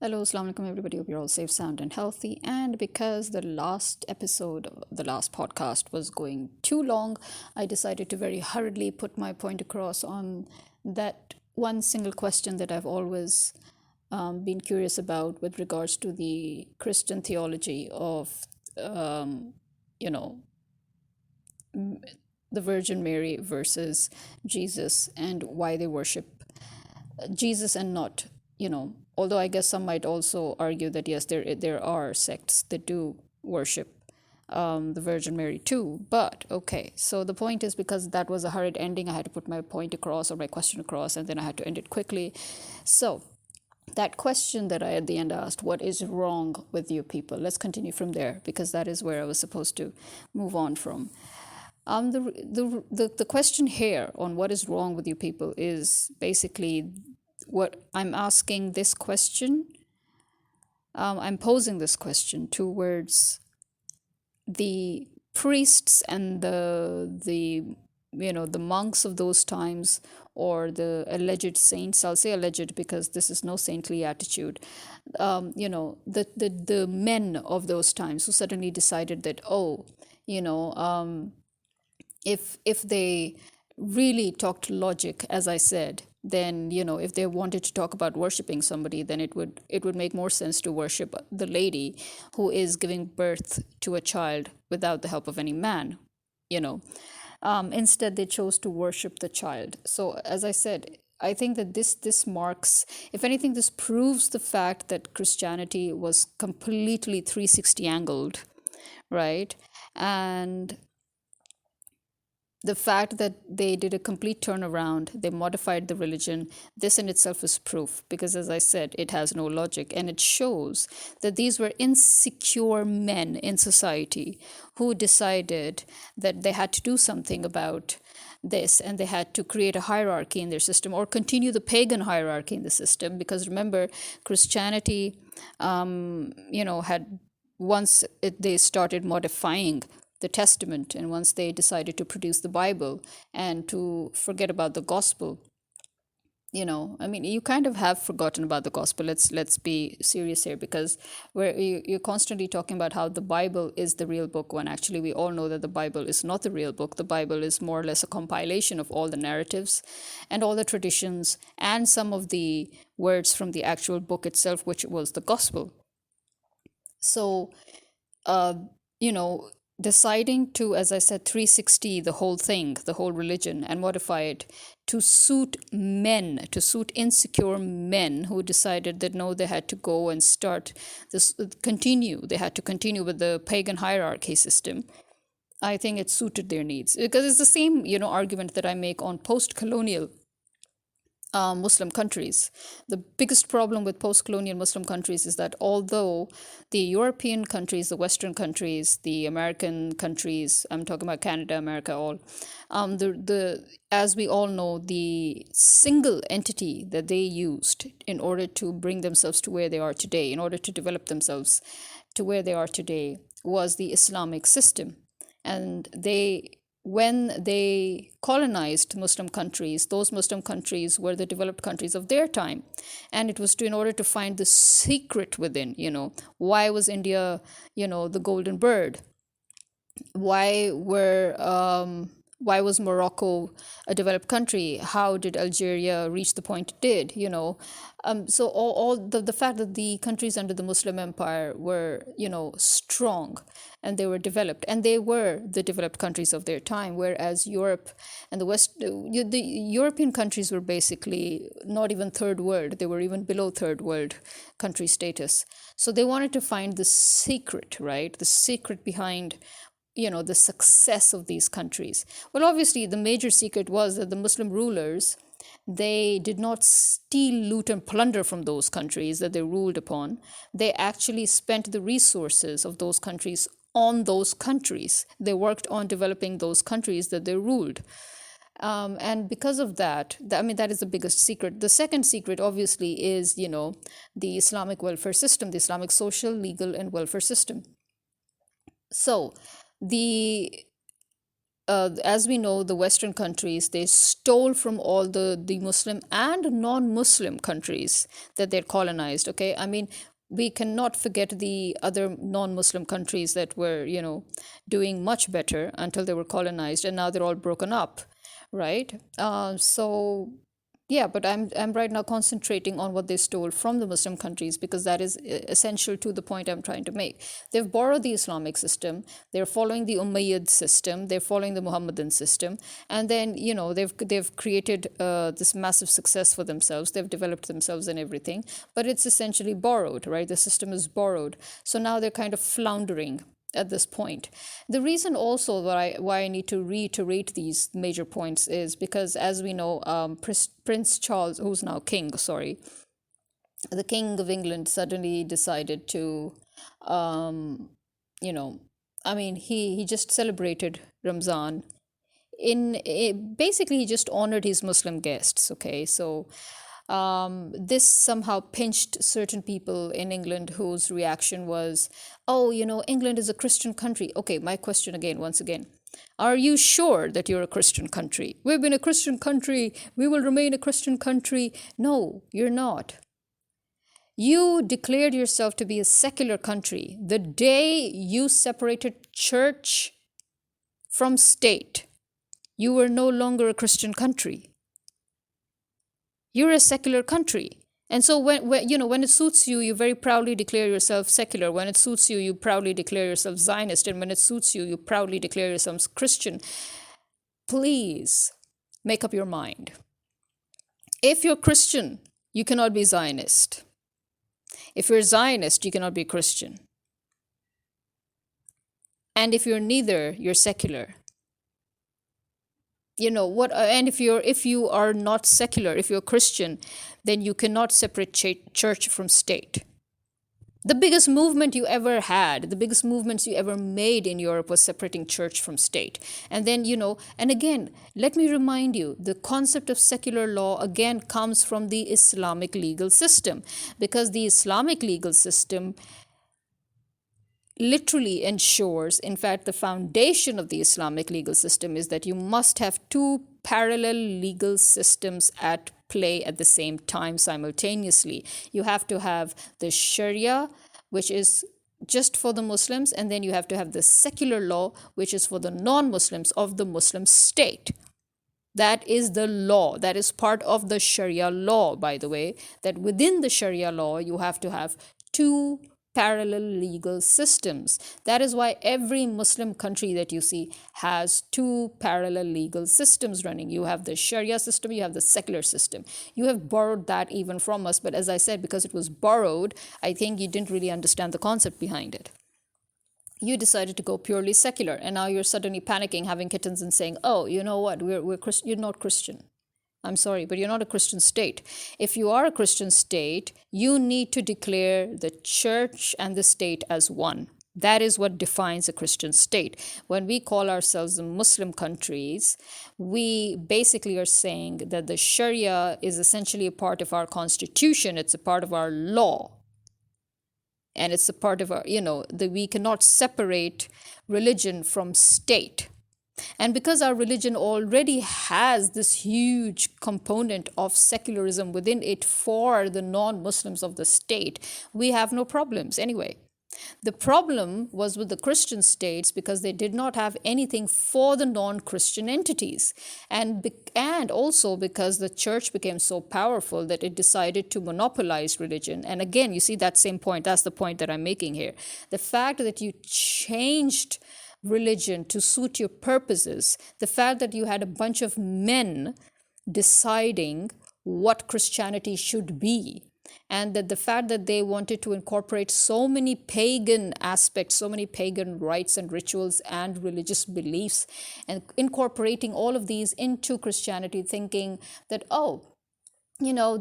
Hello, Assalamu alaikum, everybody. Hope you're all safe, sound, and healthy. And because the last episode, the last podcast was going too long, I decided to very hurriedly put my point across on that one single question that I've always been curious about with regards to the Christian theology of, um, you know, the Virgin Mary versus Jesus and why they worship Jesus and not, although I guess some might also argue that yes, there are sects that do worship the Virgin Mary too. But okay, so the point is because that was a hurried ending, I had to put my point across or my question across, and then I had to end it quickly. So that question that I at the end asked, what is wrong with you people? Let's continue from there because that is where I was supposed to move on from. The question here on what is wrong with you people is basically what I'm asking this question. I'm posing this question towards the priests and the monks of those times, or the alleged saints. I'll say alleged because this is no saintly attitude. The men of those times who suddenly decided that, oh, you know if they really talked logic, as I said, then if they wanted to talk about worshiping somebody, then it would make more sense to worship the lady who is giving birth to a child without the help of any man. you know Instead they chose to worship the child. So as I said, I think that this marks, if anything, this proves the fact that Christianity was completely 360 angled, right? And the fact that they did a complete turnaround, they modified the religion, this in itself is proof, because as I said, it has no logic. And it shows that these were insecure men in society who decided that they had to do something about this, and they had to create a hierarchy in their system or continue the pagan hierarchy in the system. Because remember, Christianity, had they started modifying the Testament, and once they decided to produce the Bible and to forget about the gospel, you kind of have forgotten about the gospel. Let's be serious here, because you're constantly talking about how the Bible is the real book, when actually we all know that the Bible is not the real book. The Bible is more or less a compilation of all the narratives and all the traditions and some of the words from the actual book itself, which was the gospel. So uh, you know, deciding to, as I said, 360 the whole thing, the whole religion, and modify it to suit men, to suit insecure men who decided that no, they had to go and start this, they had to continue with the pagan hierarchy system. I think it suited their needs, because it's the same, argument that I make on post-colonial Muslim countries. The biggest problem with post colonial Muslim countries is that although the European countries, the Western countries, the American countries, I'm talking about Canada, America, all, as we all know, the single entity that they used in order to bring themselves to where they are today, in order to develop themselves to where they are today, was the Islamic system. And when they colonized Muslim countries, those Muslim countries were the developed countries of their time. And it was in order to find the secret within, why was India, the golden bird? Why was Morocco a developed country? How did Algeria reach the point it did? So all the fact that the countries under the Muslim Empire were, strong, and they were developed, and they were the developed countries of their time, whereas Europe and the European countries were basically not even third world; they were even below third world country status. So they wanted to find the secret, right? The secret behind the success of these countries. Well, obviously the major secret was that the Muslim rulers, they did not steal, loot, and plunder from those countries that they ruled upon. They actually spent the resources of those countries on those countries. They worked on developing those countries that they ruled. And because of that, that is the biggest secret. The second secret, obviously, is, the Islamic welfare system, the Islamic social, legal, and welfare system. So the as we know, the Western countries, they stole from all the Muslim and non-Muslim countries that they're colonized. Okay, I mean, we cannot forget the other non-Muslim countries that were, doing much better until they were colonized, and now they're all broken up, right? So yeah, but I'm right now concentrating on what they stole from the Muslim countries because that is essential to the point I'm trying to make. They've borrowed the Islamic system, they're following the Umayyad system, they're following the Muhammadan system, and then they've created this massive success for themselves. They've developed themselves and everything, but it's essentially borrowed, right? The system is borrowed, so now they're kind of floundering at this point. The reason also why I need to reiterate these major points is because, as we know, Prince Charles, who's now king, sorry, the King of England suddenly decided to, um, you know, I mean, he just celebrated Ramzan. Basically, he just honored his Muslim guests. Okay, so this somehow pinched certain people in England whose reaction was, oh, England is a Christian country. Okay, my question again, once again. Are you sure that you're a Christian country? We've been a Christian country. We will remain a Christian country. No, you're not. You declared yourself to be a secular country the day you separated church from state. You were no longer a Christian country. You're a secular country. And so when it suits you, you very proudly declare yourself secular. When it suits you, you proudly declare yourself Zionist. And when it suits you, you proudly declare yourself Christian. Please make up your mind. If you're Christian, you cannot be Zionist. If you're Zionist, you cannot be Christian. And if you're neither, you're secular. And if you are not secular, if you're Christian, then you cannot separate church from state. The biggest movement you ever had, the biggest movements you ever made in Europe was separating church from state. And then, and again, let me remind you, the concept of secular law again comes from the Islamic legal system, because the Islamic legal system literally ensures, in fact, the foundation of the Islamic legal system is that you must have two parallel legal systems at play at the same time simultaneously. You have to have the Sharia, which is just for the Muslims, and then you have to have the secular law, which is for the non-Muslims of the Muslim state. That is the law. That is part of the Sharia law, by the way, that within the Sharia law, you have to have two parallel legal systems. That is why every Muslim country that you see has two parallel legal systems running. You have the Sharia system, you have the secular system. You have borrowed that even from us, but as I said, because it was borrowed, I think you didn't really understand the concept behind it. You decided to go purely secular, and now you're suddenly panicking, having kittens, and saying, oh, you know what, you're not Christian. I'm sorry, but you're not a Christian state. If you are a Christian state, you need to declare the church and the state as one. That is what defines a Christian state. When we call ourselves Muslim countries, we basically are saying that the Sharia is essentially a part of our constitution. It's a part of our law. And it's a part of our, we cannot separate religion from state. And because our religion already has this huge component of secularism within it for the non-Muslims of the state, we have no problems anyway. The problem was with the Christian states because they did not have anything for the non-Christian entities. And also because the church became so powerful that it decided to monopolize religion. And again, you see that same point. That's the point that I'm making here. The fact that you changed religion to suit your purposes, the fact that you had a bunch of men deciding what Christianity should be, and that the fact that they wanted to incorporate so many pagan aspects, so many pagan rites and rituals and religious beliefs, and incorporating all of these into Christianity, thinking that,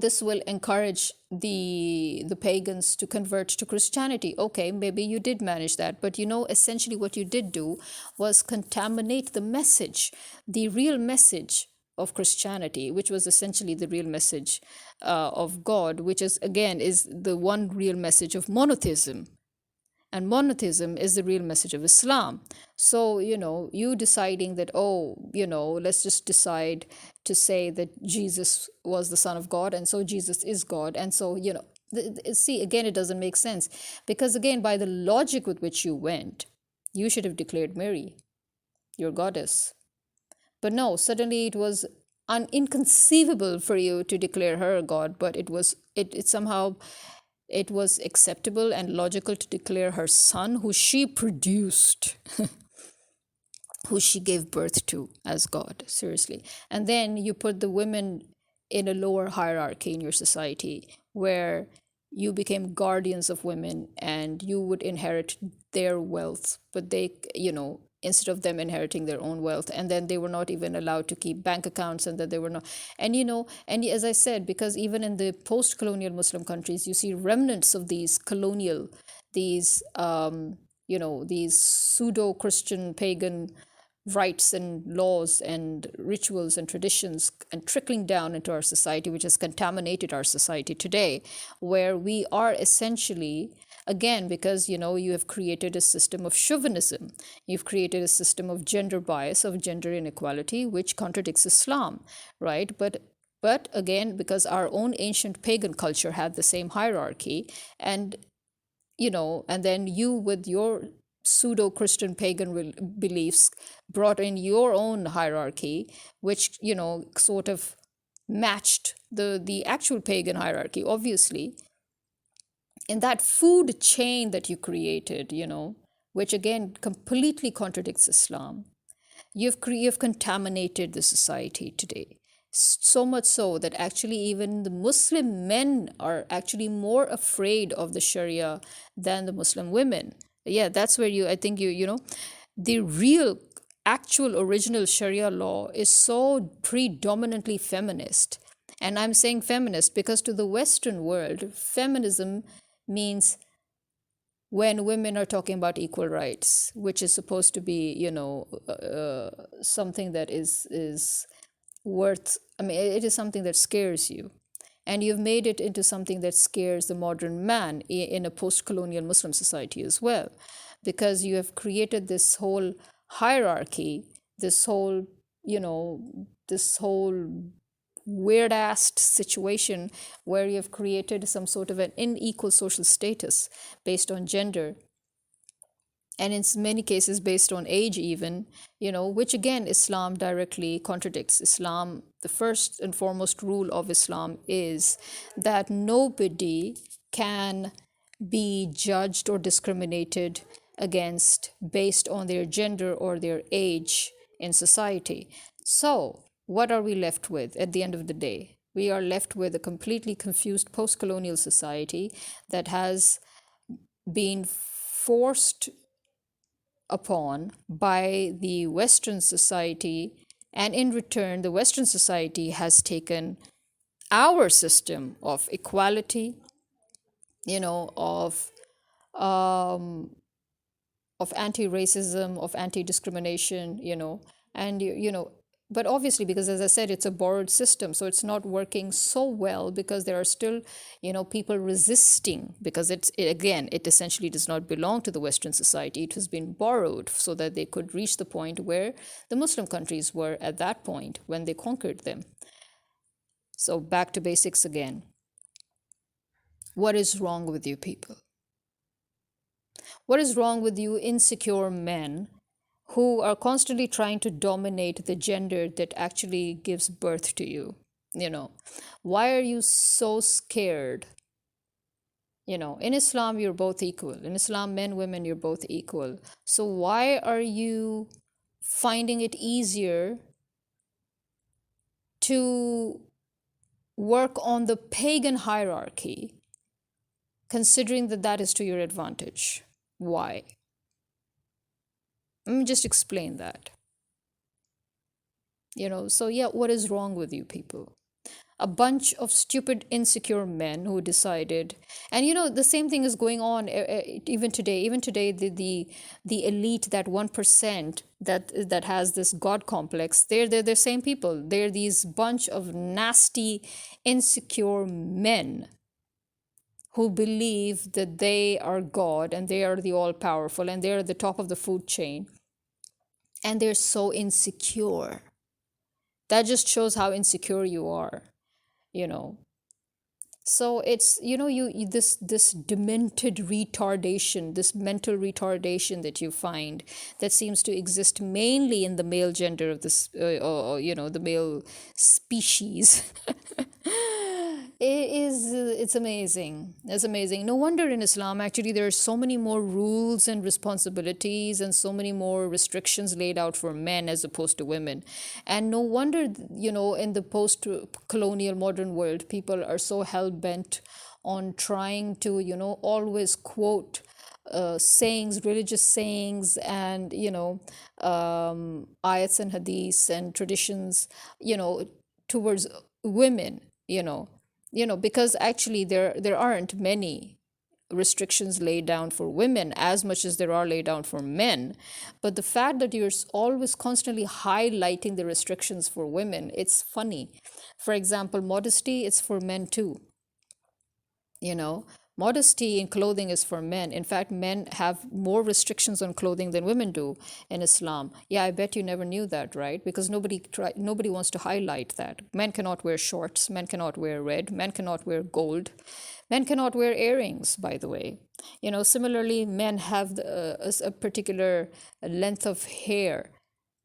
this will encourage the pagans to convert to Christianity. Okay, maybe you did manage that, but essentially what you did do was contaminate the message, the real message of Christianity, which was essentially the real message of God, which is the one real message of monotheism. and monotheism is the real message of Islam. So, you deciding that, oh, let's just decide to say that Jesus was the Son of God, and so Jesus is God. And so, see, again, it doesn't make sense. Because, again, by the logic with which you went, you should have declared Mary your goddess. But no, suddenly it was inconceivable for you to declare her a god, but it somehow it was acceptable and logical to declare her son, who she produced, who she gave birth to, as God. Seriously. And then you put the women in a lower hierarchy in your society, where you became guardians of women and you would inherit their wealth, but they, instead of them inheriting their own wealth, and then they were not even allowed to keep bank accounts, and that they were not. And and as I said, because even in the post-colonial Muslim countries, you see remnants of these colonial, these these pseudo-Christian pagan rights and laws and rituals and traditions, and trickling down into our society, which has contaminated our society today, where we are essentially, again, because you have created a system of chauvinism, you've created a system of gender bias, of gender inequality, which contradicts Islam, right? But again, because our own ancient pagan culture had the same hierarchy, and and then you, with your pseudo Christian pagan beliefs, brought in your own hierarchy, which sort of matched the actual pagan hierarchy, obviously. In that food chain that you created, which again completely contradicts Islam, you've contaminated the society today. So much so that actually even the Muslim men are actually more afraid of the Sharia than the Muslim women. Yeah, that's where I think the real, actual, original Sharia law is so predominantly feminist. And I'm saying feminist because to the Western world, feminism means when women are talking about equal rights, which is supposed to be, something that is worth. I mean, it is something that scares you, and you've made it into something that scares the modern man in a post-colonial Muslim society as well, because you have created this whole hierarchy, this whole, this whole weird ass situation where you've created some sort of an unequal social status based on gender, and in many cases based on age even, which again Islam directly contradicts. Islam, the first and foremost rule of Islam is that nobody can be judged or discriminated against based on their gender or their age in society. So what are we left with at the end of the day? We are left with a completely confused post-colonial society that has been forced upon by the Western society, and in return, the Western society has taken our system of equality, of um, anti-racism, of anti-discrimination, and but obviously, because as I said, it's a borrowed system, so it's not working so well, because there are still, people resisting, because again, it essentially does not belong to the Western society. It has been borrowed so that they could reach the point where the Muslim countries were at that point when they conquered them. So back to basics again. What is wrong with you people? What is wrong with you insecure men who are constantly trying to dominate the gender that actually gives birth to you? Why are you so scared? In Islam, you're both equal. In Islam, men, women, you're both equal. So why are you finding it easier to work on the pagan hierarchy, considering that that is to your advantage? Why? Let me just explain that. So yeah, what is wrong with you people? A bunch of stupid, insecure men who decided, and the same thing is going on even today. Even today, the elite, that 1% that has this god complex, they're the same people. They're these bunch of nasty, insecure men who believe that they are God and they are the all powerful and they're at the top of the food chain, and they're so insecure. That just shows how insecure you are, you know. So it's, this demented retardation, this mental retardation that you find, that seems to exist mainly in the male gender of this, the male species. It's amazing. It's amazing. No wonder in Islam, actually, there are so many more rules and responsibilities and so many more restrictions laid out for men as opposed to women. And no wonder, in the post colonial modern world, people are so hell bent on trying to, always quote sayings, religious sayings, and, ayats and hadiths and traditions, towards women, because actually there aren't many restrictions laid down for women as much as there are laid down for men. But the fact that you're always constantly highlighting the restrictions for women, it's funny. For example, modesty, it's for men too. you know Modesty in clothing is for men. In fact, men have more restrictions on clothing than women do in Islam. Yeah, I bet you never knew that, right? Because nobody wants to highlight that. Men cannot wear shorts, men cannot wear red, men cannot wear gold, men cannot wear earrings, by the way. Similarly, men have a particular length of hair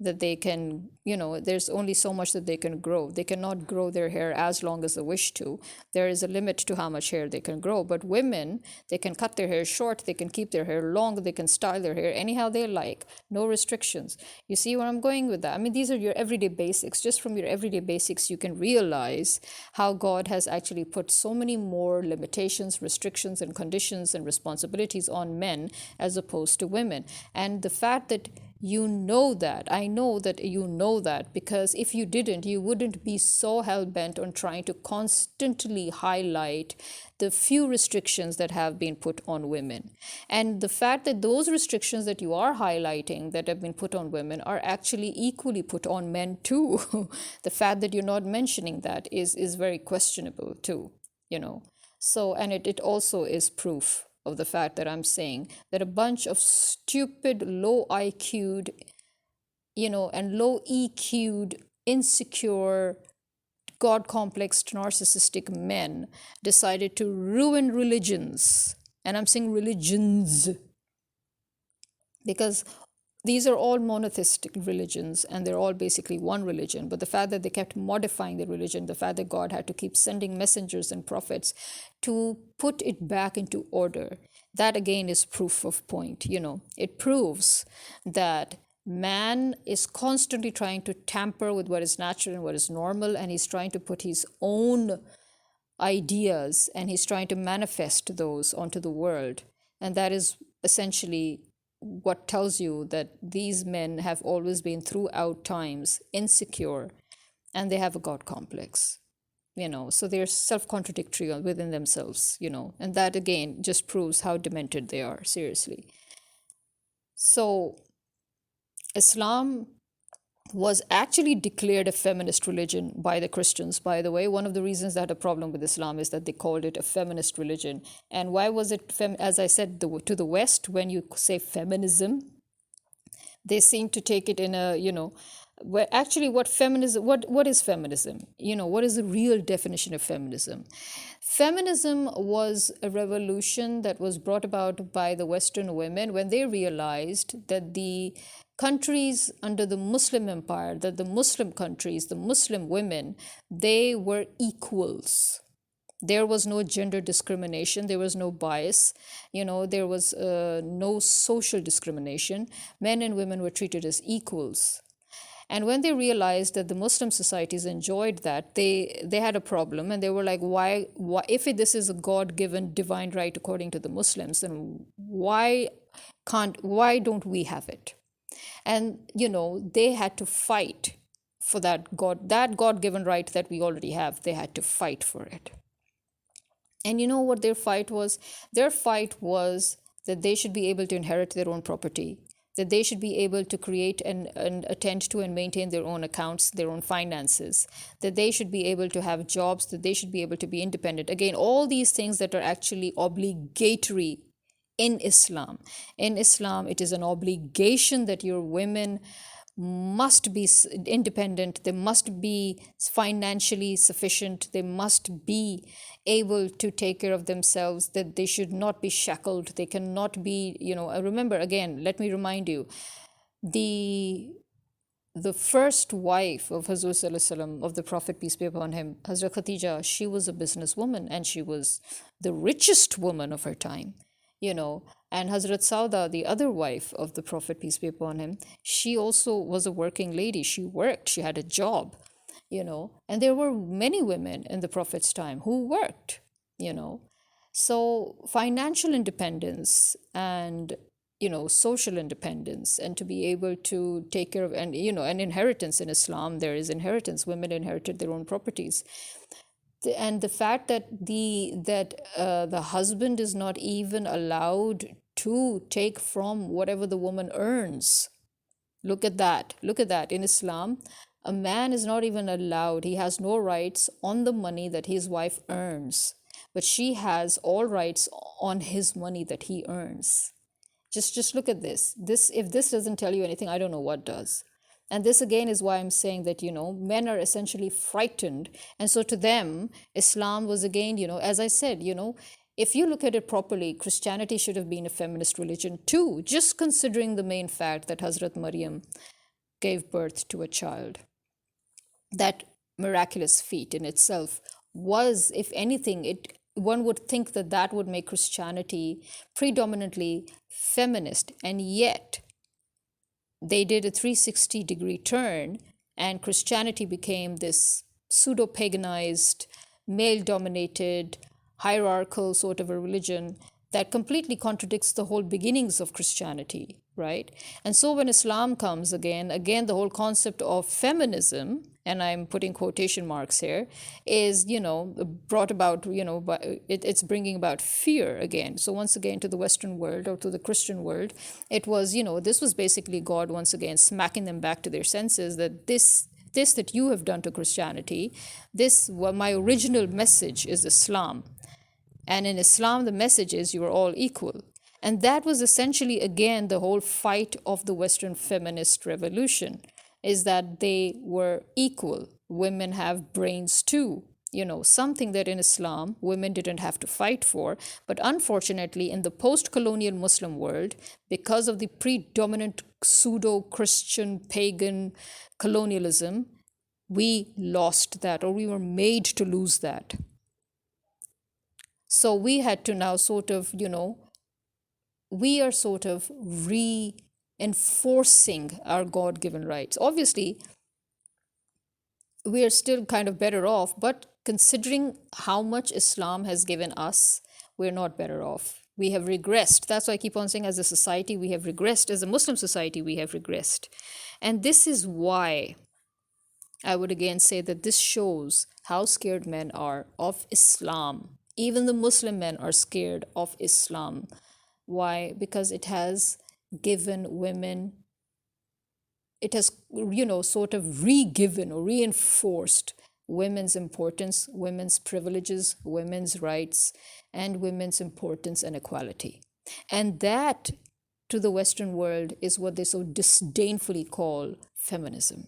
that they can, there's only so much that they can grow. They cannot grow their hair as long as they wish to. There is a limit to how much hair they can grow. But women, they can cut their hair short, they can keep their hair long, they can style their hair anyhow they like. No restrictions. You see where I'm going with that? I mean, these are your everyday basics. Just from your everyday basics, you can realize how God has actually put so many more limitations, restrictions, and conditions and responsibilities on men as opposed to women. And the fact that I know that you know that, because if you didn't, you wouldn't be so hell bent on trying to constantly highlight the few restrictions that have been put on women. And the fact that those restrictions that you are highlighting that have been put on women are actually equally put on men too. The fact that you're not mentioning that is very questionable too, you know. So, and it also is proof of the fact that I'm saying that a bunch of stupid, low IQ'd, and low EQ'd, insecure, God complexed, narcissistic men decided to ruin religions. And I'm saying religions because these are all monotheistic religions and they're all basically one religion. But the fact that they kept modifying the religion, the fact that God had to keep sending messengers and prophets to put it back into order, that again is proof of point. It proves that man is constantly trying to tamper with what is natural and what is normal, and he's trying to put his own ideas and he's trying to manifest those onto the world. And that is essentially what tells you that these men have always been throughout times insecure and they have a God complex. So they're self-contradictory within themselves, and that again just proves how demented they are, seriously. So Islam was actually declared a feminist religion by the Christians, by the way. One of the reasons they had a problem with Islam is that they called it a feminist religion. And why was it, as I said, to the West, when you say feminism, they seem to take it in a, where actually what is feminism? What is the real definition of feminism? Feminism was a revolution that was brought about by the Western women when they realized that the countries under the Muslim empire, that the Muslim countries, the Muslim women, they were equals. There was no gender discrimination, there was no bias, there was no social discrimination. Men and women were treated as equals. And when they realized that the Muslim societies enjoyed that, they had a problem, and they were like, why if this is a God-given divine right according to the Muslims, then why don't we have it? And they had to fight for that God-given right that we already have. They had to fight for it. And you know what their fight was? Their fight was that they should be able to inherit their own property. that they should be able to create and attend to and maintain their own accounts, their own finances, that they should be able to have jobs, that they should be able to be independent. Again, all these things that are actually obligatory in Islam. In Islam, it is an obligation that your women must be independent, they must be financially sufficient, they must be able to take care of themselves, that they should not be shackled, they cannot be, remember, again, let me remind you, the the first wife of Hazrat Sallallahu Alaihi Wasallam, of the Prophet, peace be upon him, Hazrat Khatija, she was a businesswoman and she was the richest woman of her time, you know. And Hazrat Sauda, the other wife of the Prophet, peace be upon him, she also was a working lady. She worked, she had a job, and there were many women in the Prophet's time who worked, you know. So financial independence and social independence, and to be able to take care of, and an inheritance in Islam, there is inheritance, women inherited their own properties. And the fact that the husband is not even allowed to take from whatever the woman earns. Look at that, in Islam, a man is not even allowed, he has no rights on the money that his wife earns, but she has all rights on his money that he earns. Just look at this. If this doesn't tell you anything, I don't know what does. And this again is why I'm saying that, men are essentially frightened. And so to them, Islam was again, as I said, if you look at it properly, Christianity should have been a feminist religion too, just considering the main fact that Hazrat Maryam gave birth to a child. That miraculous feat in itself was, if anything, one would think that that would make Christianity predominantly feminist, and yet they did a 360-degree turn, and Christianity became this pseudo-paganized, male-dominated, hierarchical sort of a religion that completely contradicts the whole beginnings of Christianity, right? And so when Islam comes again, the whole concept of feminism, and I'm putting quotation marks here, is, brought about, but it's bringing about fear again. So once again, to the Western world, or to the Christian world, it was, this was basically God once again smacking them back to their senses, that this that you have done to Christianity, my original message is Islam. And in Islam, the message is you are all equal. And that was essentially, again, the whole fight of the Western feminist revolution, is that they were equal. Women have brains too. Something that in Islam, women didn't have to fight for. But unfortunately, in the post-colonial Muslim world, because of the predominant pseudo-Christian pagan colonialism, we lost that, or we were made to lose that. So we had to now sort of, we are sort of reinforcing our God-given rights. Obviously, we are still kind of better off, but considering how much Islam has given us, we're not better off. We have regressed. That's why I keep on saying, as a society, we have regressed. As a Muslim society, we have regressed. And this is why I would again say that this shows how scared men are of Islam. Even the Muslim men are scared of Islam. Why? Because it has given women, it has, sort of re-given or reinforced women's importance, women's privileges, women's rights, and women's importance and equality. And that, to the Western world, is what they so disdainfully call feminism.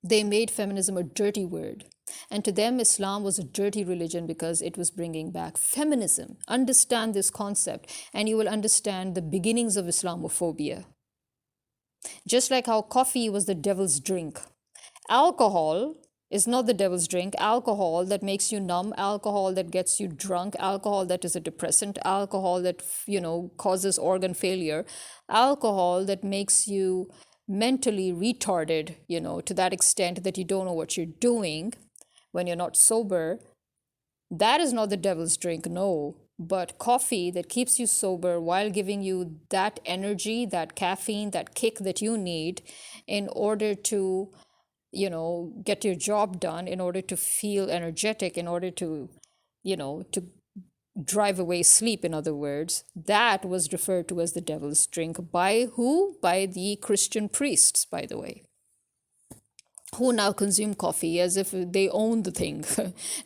They made feminism a dirty word. And to them, Islam was a dirty religion because it was bringing back feminism. Understand this concept, and you will understand the beginnings of Islamophobia. Just like how coffee was the devil's drink. Alcohol is not the devil's drink. Alcohol that makes you numb, alcohol that gets you drunk, alcohol that is a depressant, alcohol that, causes organ failure, alcohol that makes you mentally retarded, to that extent that you don't know what you're doing when you're not sober. That is not the devil's drink, no. But coffee that keeps you sober while giving you that energy, that caffeine, that kick that you need in order to, get your job done, in order to feel energetic, in order to, to drive away sleep, in other words, that was referred to as the devil's drink by who? By the Christian priests, by the way, who now consume coffee as if they own the thing.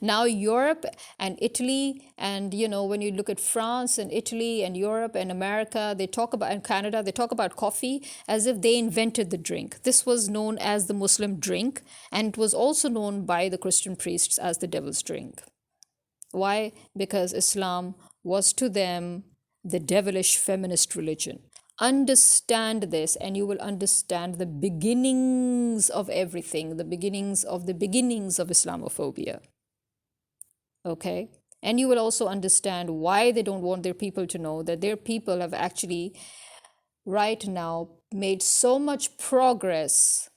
Now Europe and Italy, and when you look at France and Italy and Europe and America, they talk about, and Canada, they talk about coffee as if they invented the drink. This was known as the Muslim drink, and it was also known by the Christian priests as the devil's drink. Why? Because Islam was to them the devilish feminist religion. Understand this, and you will understand the beginnings of everything, the beginnings of Islamophobia. Okay? And you will also understand why they don't want their people to know that their people have actually, right now, made so much progress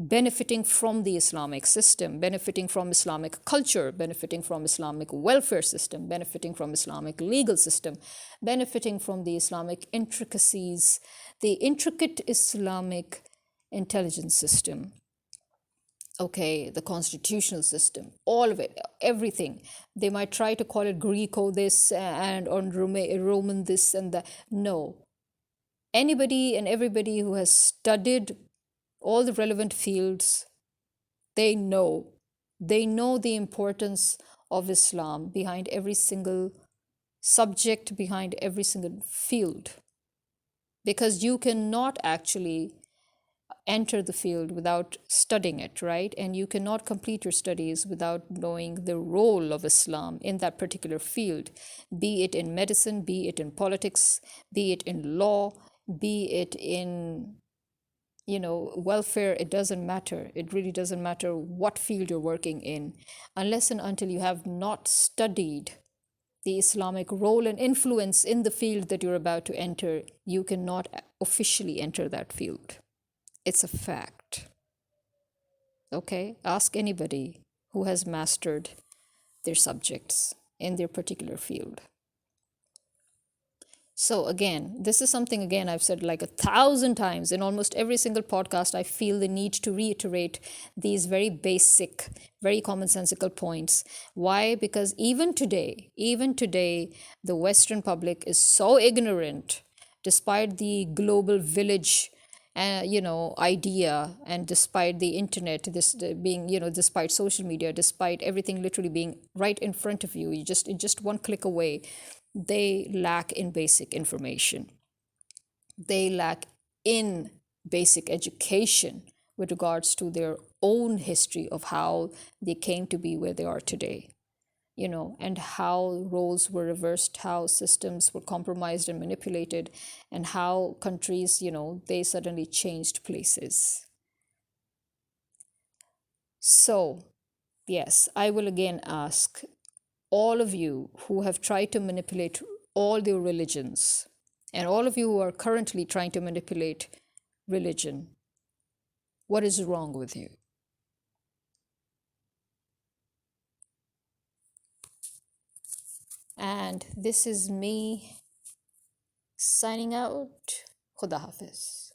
benefiting from the Islamic system, benefiting from Islamic culture, benefiting from Islamic welfare system, benefiting from Islamic legal system, benefiting from the Islamic intricacies, the intricate Islamic intelligence system, okay, the constitutional system, all of it, everything. They might try to call it Greco this and on Roman this and that. No. Anybody and everybody who has studied all the relevant fields, they know the importance of Islam behind every single subject, behind every single field, because you cannot actually enter the field without studying it, right? And you cannot complete your studies without knowing the role of Islam in that particular field, be it in medicine, be it in politics, be it in law, be it in welfare. It doesn't matter. It really doesn't matter what field you're working in. Unless and until you have not studied the Islamic role and influence in the field that you're about to enter, you cannot officially enter that field. It's a fact. Okay? Ask anybody who has mastered their subjects in their particular field. So again, this is something, again, I've said like 1,000 times in almost every single podcast. I feel the need to reiterate these very basic, very commonsensical points. Why? Because even today, the Western public is so ignorant, despite the global village idea, and despite the internet, this being, despite social media, despite everything literally being right in front of you, just one click away, they lack in basic information. They lack in basic education with regards to their own history of how they came to be where they are today, and how roles were reversed, how systems were compromised and manipulated, and how countries, they suddenly changed places. So, yes, I will again ask all of you who have tried to manipulate all their religions, and all of you who are currently trying to manipulate religion, what is wrong with you? And this is me signing out. Khuda Hafiz.